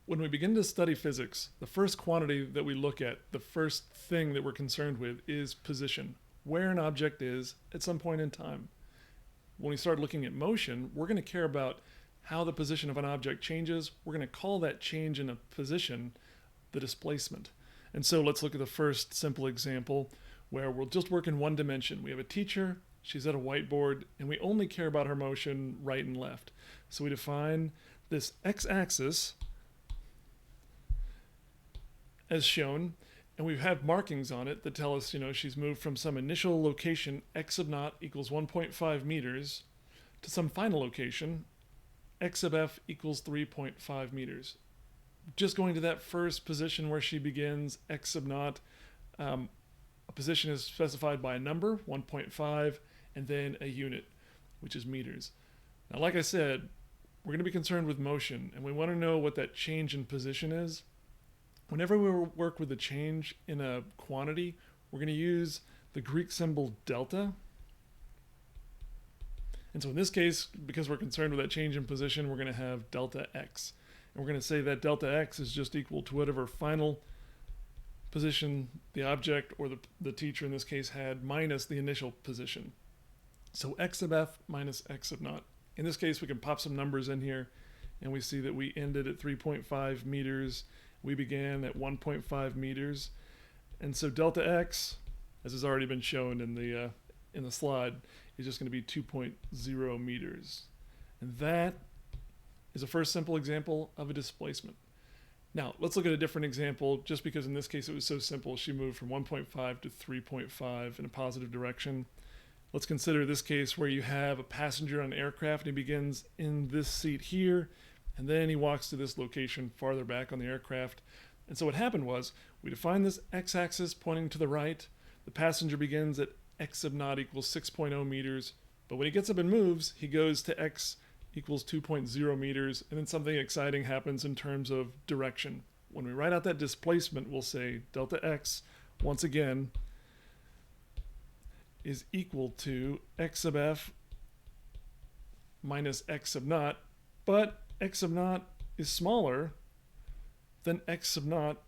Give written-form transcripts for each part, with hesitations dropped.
When we begin to study physics, the first quantity that we look at, the first thing that we're concerned with, is position, where an object is at some point in time. When we start looking at motion, we're going to care about how the position of an object changes. We're going to call that change in a position the displacement. And so let's look at the first simple example where we'll just work in one dimension. We have a teacher, she's at a whiteboard, and we only care about her motion right and left. So we define this x-axis as shown, and we have markings on it that tell us, she's moved from some initial location, x sub naught equals 1.5 meters, to some final location, x sub f equals 3.5 meters. Just going to that first position where she begins, x sub naught, a position is specified by a number, 1.5, and then a unit, which is meters. Now, like I said, we're going to be concerned with motion, and we want to know what that change in position is. Whenever we work with a change in a quantity, we're going to use the Greek symbol delta. And so in this case, because we're concerned with that change in position, we're going to have delta x. And we're going to say that delta x is just equal to whatever final position the object, or the teacher in this case, had minus the initial position. So x sub f minus x sub naught. In this case, we can pop some numbers in here, and we see that we ended at 3.5 meters. We began at 1.5 meters. And so delta x, as has already been shown in the slide, is just going to be 2.0 meters. And that is a first simple example of a displacement. Now, let's look at a different example, just because in this case it was so simple. She moved from 1.5 to 3.5 in a positive direction. Let's consider this case where you have a passenger on an aircraft, and he begins in this seat here, and then he walks to this location farther back on the aircraft. And so what happened was, we defined this x-axis pointing to the right. The passenger begins at x sub naught equals 6.0 meters, but when he gets up and moves, he goes to x equals 2.0 meters, and then something exciting happens in terms of direction. When we write out that displacement, we'll say delta x, once again, is equal to x sub f minus x sub naught, but x sub naught is smaller than x sub naught,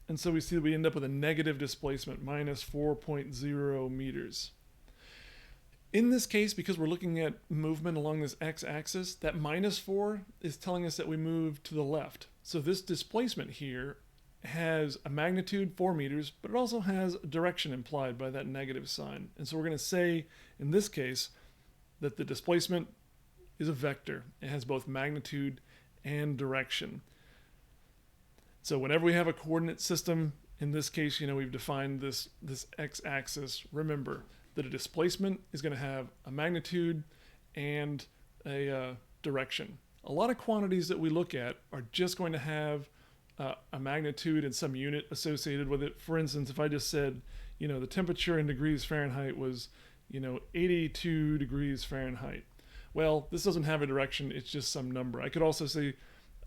and so we see that we end up with a negative displacement, minus 4.0 meters. In this case, because we're looking at movement along this x-axis, that minus 4 is telling us that we move to the left. So this displacement here has a magnitude, 4 meters, but it also has a direction implied by that negative sign. And so we're going to say, in this case, that the displacement is a vector. It has both magnitude and direction. So whenever we have a coordinate system, in this case, we've defined this x-axis. Remember that a displacement is going to have a magnitude and a direction. A lot of quantities that we look at are just going to have a magnitude and some unit associated with it. For instance, if I just said, the temperature in degrees Fahrenheit was, 82 degrees Fahrenheit. Well, this doesn't have a direction, it's just some number. I could also say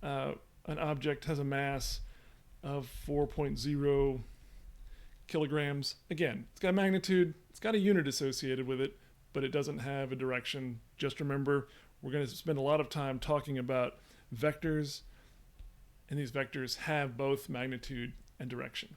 an object has a mass of 4.0 kilograms. Again, it's got a magnitude, it's got a unit associated with it, but it doesn't have a direction. Just remember, we're going to spend a lot of time talking about vectors, and these vectors have both magnitude and direction.